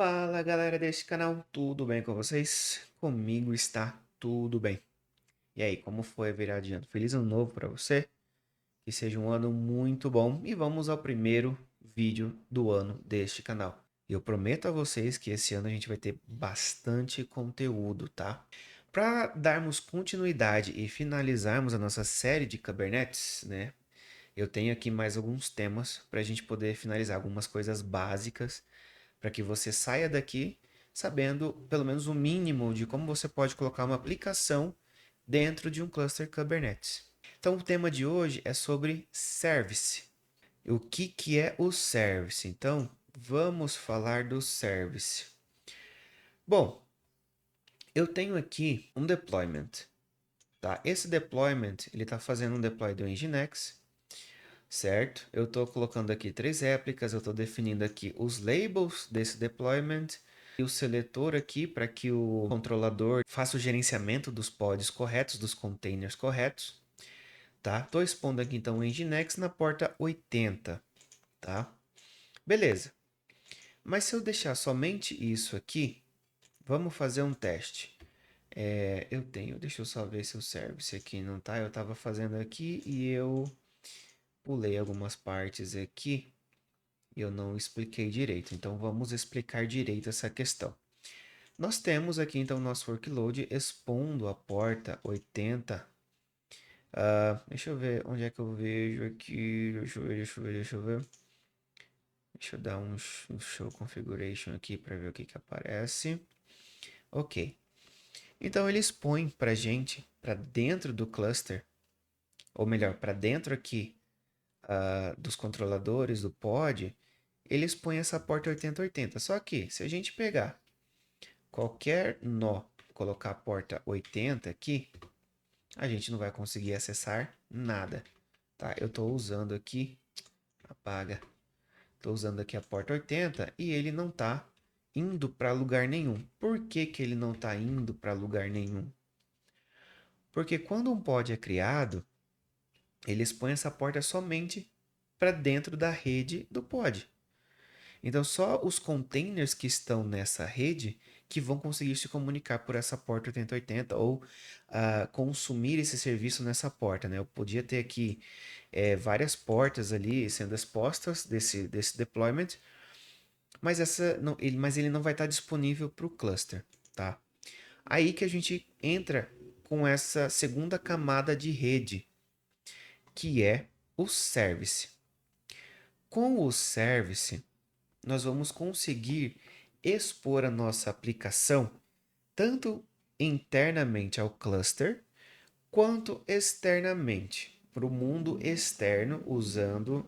Fala galera deste canal, tudo bem com vocês? Comigo está tudo bem. E aí, como foi a virada de ano? Feliz ano novo para você, que seja um ano muito bom e vamos ao primeiro vídeo do ano deste canal. Eu prometo a vocês que esse ano a gente vai ter bastante conteúdo, tá? Para darmos continuidade e finalizarmos a nossa série de Kubernetes, né? Eu tenho aqui mais alguns temas para a gente poder finalizar algumas coisas básicas para que você saia daqui sabendo pelo menos o mínimo de como você pode colocar uma aplicação dentro de um cluster Kubernetes. Então, o tema de hoje é sobre service. O que é o service? Então, vamos falar do service. Bom, eu tenho aqui um deployment. Tá? Esse deployment ele está fazendo um deploy do Nginx, certo? Eu estou colocando aqui três réplicas, eu estou definindo aqui os labels desse deployment e o seletor aqui para que o controlador faça o gerenciamento dos pods corretos, dos containers corretos, tá? Estou expondo aqui então o Nginx na porta 80, tá? Beleza. Mas se eu deixar somente isso aqui, vamos fazer um teste. Deixa eu só ver se o service aqui não tá. Eu estava fazendo aqui e eu pulei algumas partes aqui. Eu não expliquei direito, então vamos explicar direito essa questão. Nós temos aqui então nosso workload expondo a porta 80. Deixa eu ver onde é que eu vejo aqui. Deixa eu ver. Deixa eu dar um show configuration aqui para ver o que aparece. Ok. Então ele expõe para gente, para dentro do cluster, ou melhor, para dentro aqui dos controladores do pod, ele expõe essa porta 8080. Só que se a gente pegar qualquer nó, colocar a porta 80 aqui, a gente não vai conseguir acessar nada, tá? Eu estou usando aqui, apaga, estou usando aqui a porta 80 e ele não está indo para lugar nenhum. Por que que ele não está indo para lugar nenhum? Porque quando um pod é criado, ele expõe essa porta somente para dentro da rede do pod. Então, só os containers que estão nessa rede que vão conseguir se comunicar por essa porta 8080 ou consumir esse serviço nessa porta, né? Eu podia ter aqui várias portas ali sendo expostas desse deployment, mas ele não vai estar disponível para o cluster, tá? Aí que a gente entra com essa segunda camada de rede, que é o service. Com o service, nós vamos conseguir expor a nossa aplicação tanto internamente ao cluster quanto externamente para o mundo externo usando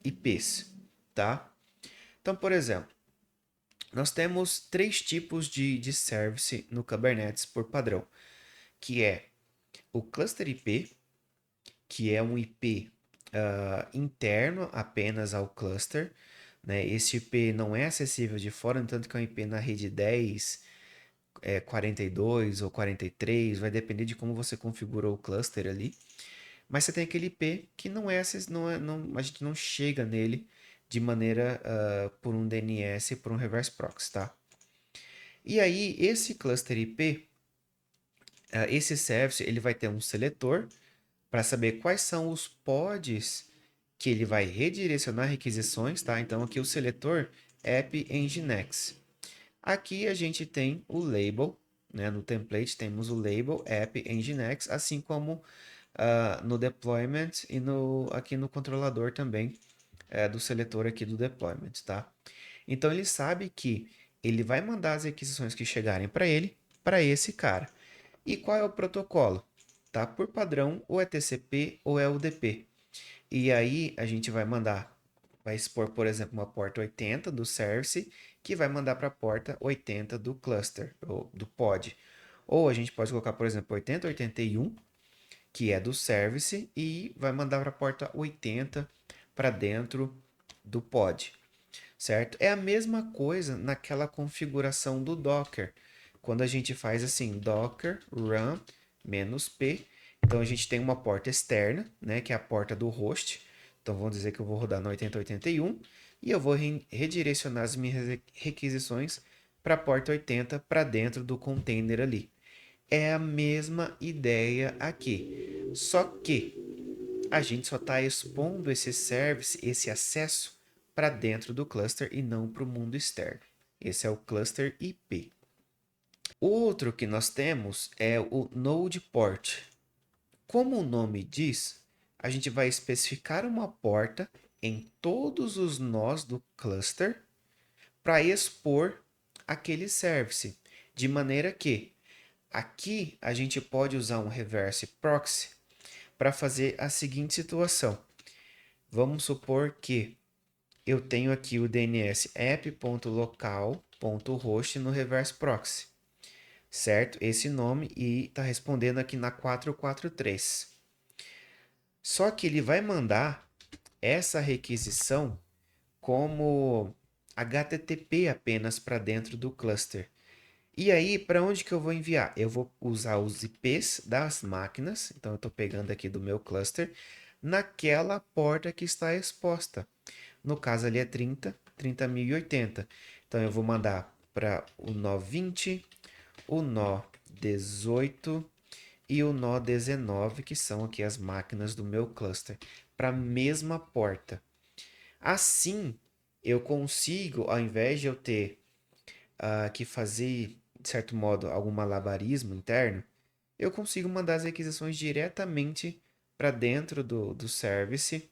IPs, tá? Então, por exemplo, nós temos três tipos de service no Kubernetes por padrão, que é o cluster IP, que é um IP interno apenas ao cluster, né? Esse IP não é acessível de fora, no tanto que é um IP na rede 10, 42 ou 43, vai depender de como você configurou o cluster ali. Mas você tem aquele IP que não é, a gente não chega nele de maneira por um DNS, por um reverse proxy, tá? E aí, esse cluster IP, esse service, ele vai ter um seletor para saber quais são os pods que ele vai redirecionar requisições, tá? Então aqui o seletor app nginx. Aqui a gente tem o label, né? No template temos o label app nginx, assim como no deployment e aqui no controlador também do seletor aqui do deployment, tá? Então ele sabe que ele vai mandar as requisições que chegarem para ele, para esse cara. E qual é o protocolo? Tá? Por padrão, ou é TCP ou é UDP. E aí a gente vai expor, por exemplo, uma porta 80 do service que vai mandar para a porta 80 do cluster, ou do pod. Ou a gente pode colocar, por exemplo, 8081, que é do service, e vai mandar para a porta 80 para dentro do pod, certo? É a mesma coisa naquela configuração do Docker. Quando a gente faz assim, docker run "-p", então a gente tem uma porta externa, né, que é a porta do host. Então vamos dizer que eu vou rodar no 8081 e eu vou redirecionar as minhas requisições para a porta 80 para dentro do container ali. É a mesma ideia aqui, só que a gente só está expondo esse service, esse acesso para dentro do cluster e não para o mundo externo. Esse é o cluster IP. Outro que nós temos é o Node Port. Como o nome diz, a gente vai especificar uma porta em todos os nós do cluster para expor aquele service, de maneira que aqui a gente pode usar um reverse proxy para fazer a seguinte situação. Vamos supor que eu tenho aqui o DNS app.local.host no reverse proxy, certo? Esse nome e está respondendo aqui na 443. Só que ele vai mandar essa requisição como HTTP apenas para dentro do cluster. E aí, para onde que eu vou enviar? Eu vou usar os IPs das máquinas, então eu estou pegando aqui do meu cluster, naquela porta que está exposta. No caso ali é 30.080. Então eu vou mandar para o nó 20, o nó 18 e o nó 19, que são aqui as máquinas do meu cluster, para a mesma porta. Assim, eu consigo, ao invés de eu ter que fazer, de certo modo, algum malabarismo interno, eu consigo mandar as requisições diretamente para dentro do service,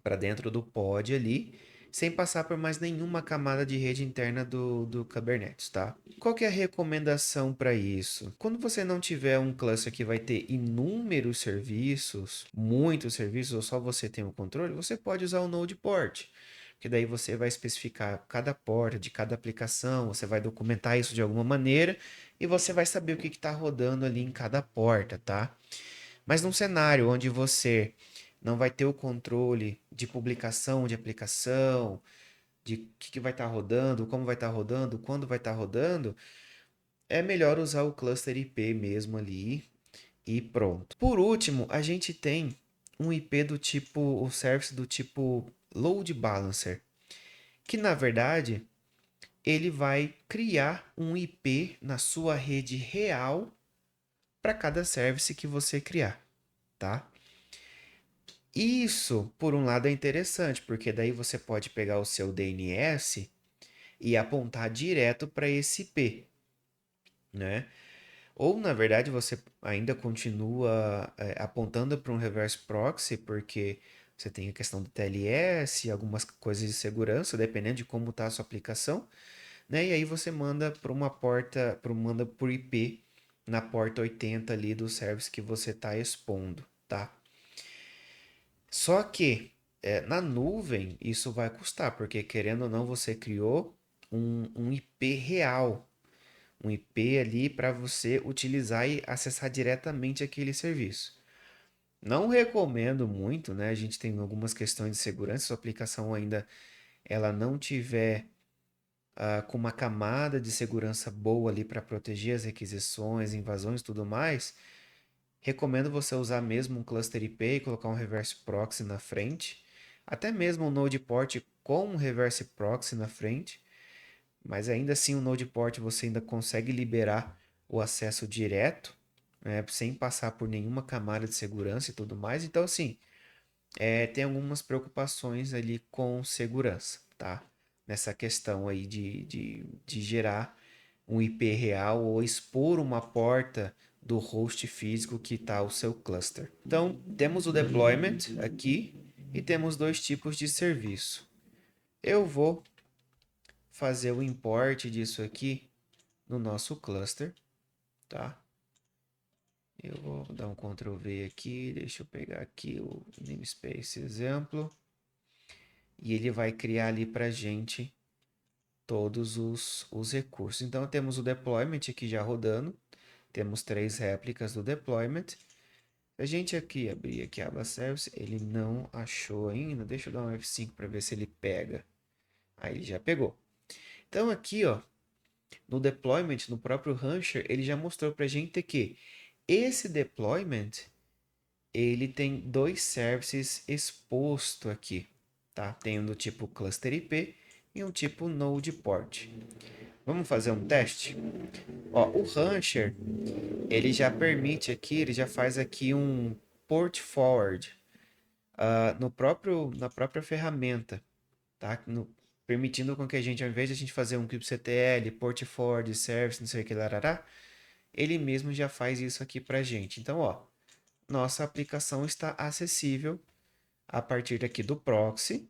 para dentro do pod ali, sem passar por mais nenhuma camada de rede interna do Kubernetes, tá? Qual que é a recomendação para isso? Quando você não tiver um cluster que vai ter inúmeros serviços, muitos serviços, ou só você tem o controle, você pode usar o Node Port, que daí você vai especificar cada porta de cada aplicação, você vai documentar isso de alguma maneira e você vai saber o que está rodando ali em cada porta, tá? Mas num cenário onde você não vai ter o controle de publicação de aplicação, de o que vai estar rodando, como vai estar rodando, quando vai estar rodando, é melhor usar o cluster IP mesmo ali e pronto. Por último, a gente tem um IP do tipo, o service do tipo load balancer, que na verdade ele vai criar um IP na sua rede real para cada service que você criar, tá? Isso, por um lado, é interessante, porque daí você pode pegar o seu DNS e apontar direto para esse IP, né? Ou, na verdade, você ainda continua apontando para um reverse proxy, porque você tem a questão do TLS, algumas coisas de segurança, dependendo de como está a sua aplicação, né? E aí você manda para uma porta, manda por IP na porta 80 ali do service que você está expondo, tá? Só que na nuvem isso vai custar, porque querendo ou não, você criou um IP real, um IP ali para você utilizar e acessar diretamente aquele serviço. Não recomendo muito, né? A gente tem algumas questões de segurança, se a aplicação ainda ela não tiver com uma camada de segurança boa ali para proteger as requisições, invasões e tudo mais, recomendo você usar mesmo um cluster IP e colocar um reverse proxy na frente, até mesmo um node port com um reverse proxy na frente, mas ainda assim o node port você ainda consegue liberar o acesso direto, né, sem passar por nenhuma camada de segurança e tudo mais. Então, assim, tem algumas preocupações ali com segurança, tá? Nessa questão aí de gerar um IP real ou expor uma porta do host físico que está o seu cluster. Então, temos o deployment aqui e temos dois tipos de serviço. Eu vou fazer o import disso aqui no nosso cluster, tá? Eu vou dar um Ctrl V aqui, deixa eu pegar aqui o namespace exemplo e ele vai criar ali para gente todos os recursos. Então temos o deployment aqui já rodando, temos 3 réplicas do deployment. A gente aqui abrir aqui a aba service, ele não achou ainda. Deixa eu dar um F5 para ver se ele pega. Aí ele já pegou. Então aqui, ó, no deployment, no próprio Rancher, ele já mostrou para a gente que esse deployment ele tem 2 services exposto aqui. tá? Tem um do tipo Cluster IP e um tipo Node Port. Vamos fazer um teste? Ó, o Rancher, ele já permite aqui, ele já faz aqui um port forward na própria ferramenta, tá? Permitindo com que a gente, ao invés de a gente fazer um kubectl, port forward, service, não sei o que, larará, ele mesmo já faz isso aqui pra gente. Então, ó, nossa aplicação está acessível a partir aqui do proxy,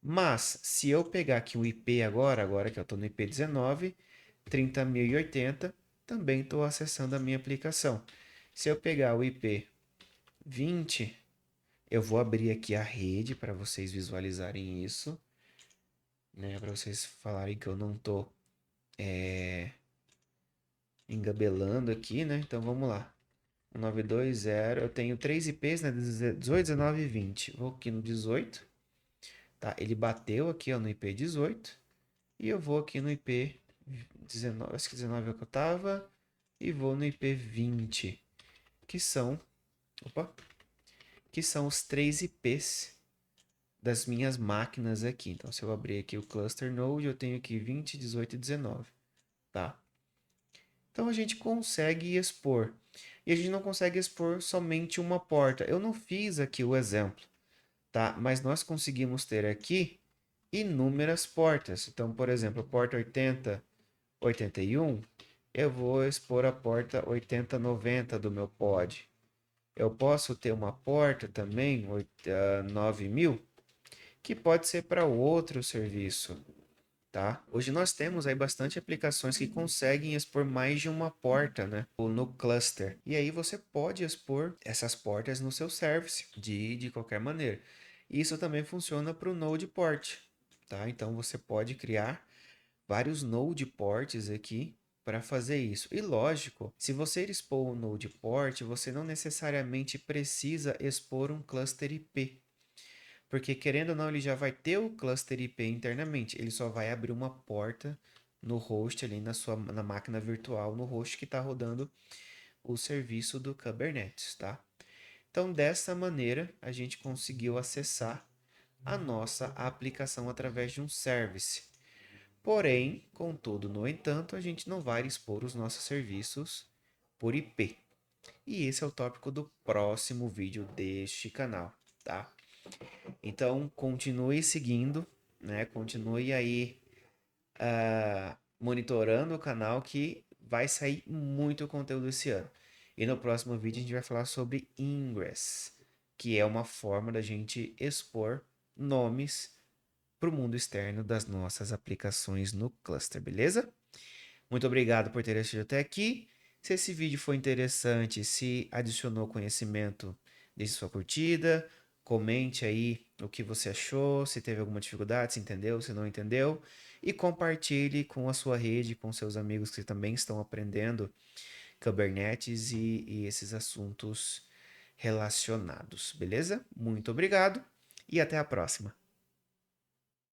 mas se eu pegar aqui o IP agora que eu estou no IP 19, 30.080, também estou acessando a minha aplicação. Se eu pegar o IP 20, eu vou abrir aqui a rede para vocês visualizarem isso, né? Para vocês falarem que eu não estou engabelando aqui, né? Então vamos lá. 1920, eu tenho 3 IPs, né? 18, 19 e 20. Vou aqui no 18, tá? Ele bateu aqui ó, no IP 18 e eu vou aqui no IP 19, acho que 19 é o que eu tava, e vou no IP 20, que são, opa, que são os 3 IPs das minhas máquinas aqui. Então, se eu abrir aqui o cluster node, eu tenho aqui 20, 18 e 19, tá? Então, a gente consegue expor. E a gente não consegue expor somente uma porta. Eu não fiz aqui o exemplo, tá? Mas nós conseguimos ter aqui inúmeras portas. Então, por exemplo, a porta 80, 81, eu vou expor a porta 8090 do meu pod. Eu posso ter uma porta também, 9000, que pode ser para outro serviço, tá? Hoje nós temos aí bastante aplicações que conseguem expor mais de uma porta, né? No cluster. E aí você pode expor essas portas no seu service de qualquer maneira. Isso também funciona para o Node Port, tá? Então você pode criar vários Node Ports aqui para fazer isso. E lógico, se você expor um Node Port, você não necessariamente precisa expor um cluster IP. Porque querendo ou não, ele já vai ter o cluster IP internamente. Ele só vai abrir uma porta no host ali na máquina virtual, no host que está rodando o serviço do Kubernetes, tá? Então, dessa maneira, a gente conseguiu acessar a nossa aplicação através de um service. Porém, contudo, no entanto, a gente não vai expor os nossos serviços por IP. E esse é o tópico do próximo vídeo deste canal, tá? Então, continue seguindo, né? Continue aí monitorando o canal que vai sair muito conteúdo esse ano. E no próximo vídeo a gente vai falar sobre Ingress, que é uma forma da gente expor nomes para o mundo externo das nossas aplicações no cluster, beleza? Muito obrigado por ter assistido até aqui. Se esse vídeo foi interessante, se adicionou conhecimento, deixe sua curtida, comente aí o que você achou, se teve alguma dificuldade, se entendeu, se não entendeu, e compartilhe com a sua rede, com seus amigos que também estão aprendendo Kubernetes e esses assuntos relacionados, beleza? Muito obrigado e até a próxima.